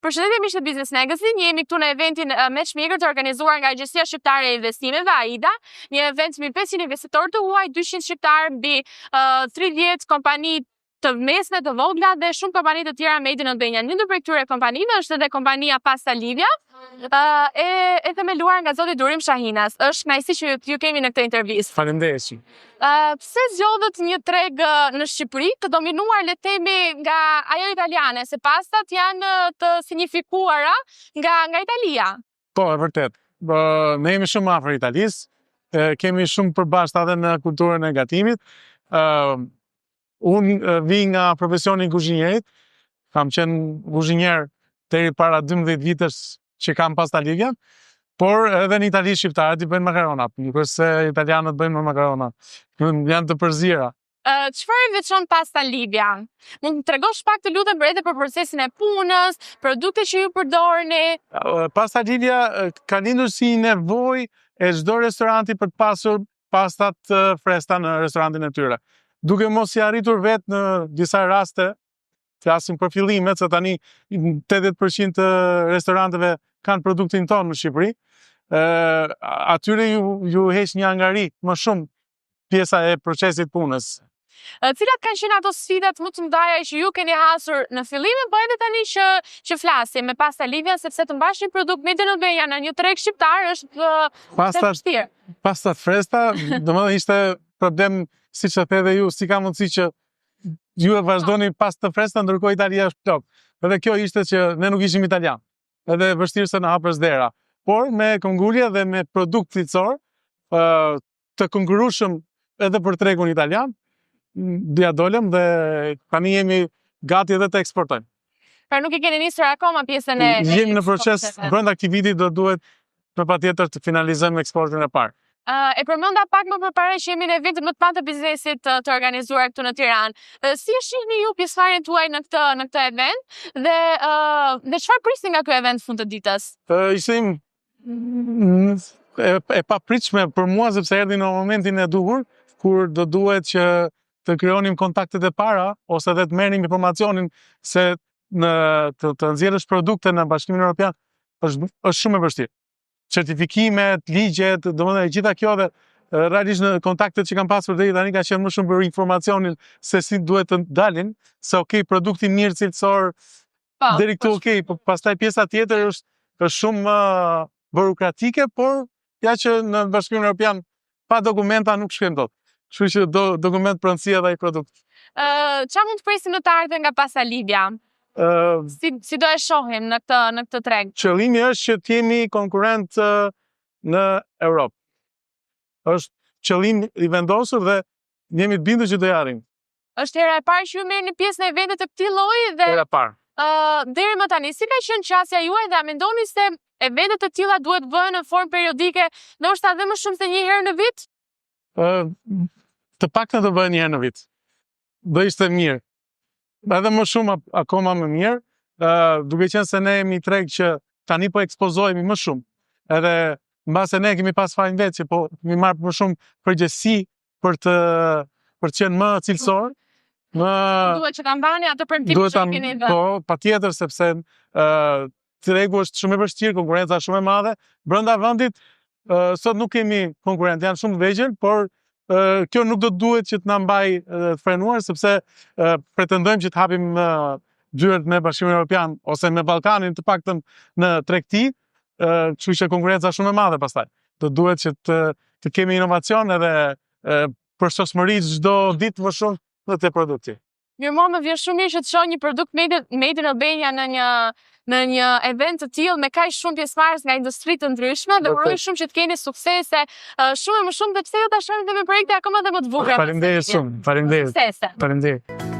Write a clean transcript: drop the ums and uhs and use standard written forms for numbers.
Përshëndetje miq të Business Magazine, jemi këtu në eventin Matchmaker të organizuar nga Agjencia Shqiptare e Investimeve AIDA, një event mbi 500 investitorë të huaj, 200 shqiptarë mbi 30 kompani të mesme të vogla dhe shumë kompani të tjera made in Albania. Një ndër këtyre kompanive është edhe kompania Pasta Livia, e themeluar nga zoti Durim Shahinas. Është kënaqësi që ju kemi në këtë intervistë. Faleminderit. Pse zgjodhët një treg në Shqipëri të dominuar le të themi nga ajo italiane, se pastat janë të signifikuara nga Italia? Po, e vërtet. Ne jemi shumë afër Italisë, kemi shumë përbashkët edhe në kulturën e gatimit. Unë vi nga profesioni kuzhinierit, kam qenë kuzhinier deri para 12 vitesh që kam Pasta Livia, por edhe në Itali shqiptarët i bëjnë makarona, nuk është se italianët bëjnë me makarona, janë të përzira. Çfarë e veçon Pasta Livia? Mund të tregosh pak të lutem për procesin e punës, produktet që ju përdorni? Pasta Livia ka lindur si nevojë e çdo restoranti për të pasur pastat fresta në restorantin e tyre. Duke mos i arritur vetë në disa raste, flasim për fillimet, se tani 80% të restoranteve kanë produktin tonë në Shqipëri, atyre ju heq një angari më shumë pjesa e procesit punës. Cilat kanë qenë ato sfidat më të mëdha që ju keni hasur në fillim, po edhe tani që flasim me Pasta Livia, sepse të mbash një produkt made in Albania në një treg shqiptar është vështirë. Pastat fresta, domethënë ishte problem, siç e the dhe ju, si ka mundësi që ju e vazhdoni pastë fresta ndërkohë Italia është plot. Edhe kjo ishte që ne nuk ishim italian. Edhe vështirë se na hapës dera. Por me këmbgulje dhe me produkt cilësor të konkurrueshëm edhe për tregun italian, dia dolëm dhe tani jemi gati edhe të eksportojmë. Pra nuk e keni nisur akoma pjesën e... Jemi në proces, brenda këtij viti do duhet patjetër të finalizojmë eksportin e parë. E përmenda pak më përpara që jemi në eventin më të madh të biznesit të organizuar këtu në Tiranë. Si e shihni ju pjesëmarrjen tuaj në këtë event dhe çfarë prisni nga ky event fund të ditës? Ishim e papritshme për mua sepse erdhi në momentin e duhur kur do duhet që të krijonim kontaktet e para ose edhe të merrnim informacionin se të nxjerrësh produkte në Bashkimin Evropian është shumë e vështirë. Certifikimet, ligjet, domethënë gjitha kjo dhe realisht në kontaktet që kam pasur deri tani ka qenë më shumë për informacionin se si duhet të dalin, se okay, produkti mirë cilësor deri këtu okay, por pastaj pjesa tjetër është shumë burokratike, por ja që në Bashkimin Evropian pa dokumenta nuk shkojmë dot. Kështu që dokument pronësia dhe ai produkt. Çfarë mund të presim në të ardhmen nga Pasta Livia? Si do e shohim në këtë treg? Qëllimi është që të jemi konkurrent në Europë. Është qëllim i vendosur dhe jemi të bindur që do arrijmë. Është hera e parë që ju merrni pjesë në evente të këtij lloji dhe hera e parë. Deri më tani, si ka qenë qasja juaj dhe a mendoni se eventet të tilla duhet bëhen në formë periodike, ndoshta edhe më shumë se një herë në vit? Të paktën të bëhen një herë në vit. Do ishte mirë. Edhe më shumë akoma më mirë, duke qenë se ne jemi treg që tani po ekspozohemi më shumë. Edhe mbase ne kemi pas fajin vetë që po mi marr më shumë përgjegjësi për të qenë më cilësor. Duhet që kampanja atë premtim që keni dhënë. Po, patjetër sepse tregu është shumë i vështirë, konkurenca është shumë e madhe. Brenda vendit sot nuk kemi konkurrent, janë shumë të vegjël, por kjo nuk do të duhet që të na mbaj të frenuar, sepse pretendojmë që të hapim dyert me Bashkimin Evropian ose me Ballkanin të paktën në tregti, kështu që konkurenca është shumë e madhe pastaj. Do duhet që të kemi inovacion edhe përsosmëri çdo ditë më shumë në të produkti. Mirë, më vjen shumë mirë që të shoh një produkt made in Albania në një event të tillë me kaq shumë pjesëmarrës nga industri të ndryshme dhe uroj shumë që të keni suksese shumë e më shumë dhe pse jo ta shohim me projekte akoma dhe më të bukura. Faleminderit shumë. Faleminderit. Suksese. Faleminderit.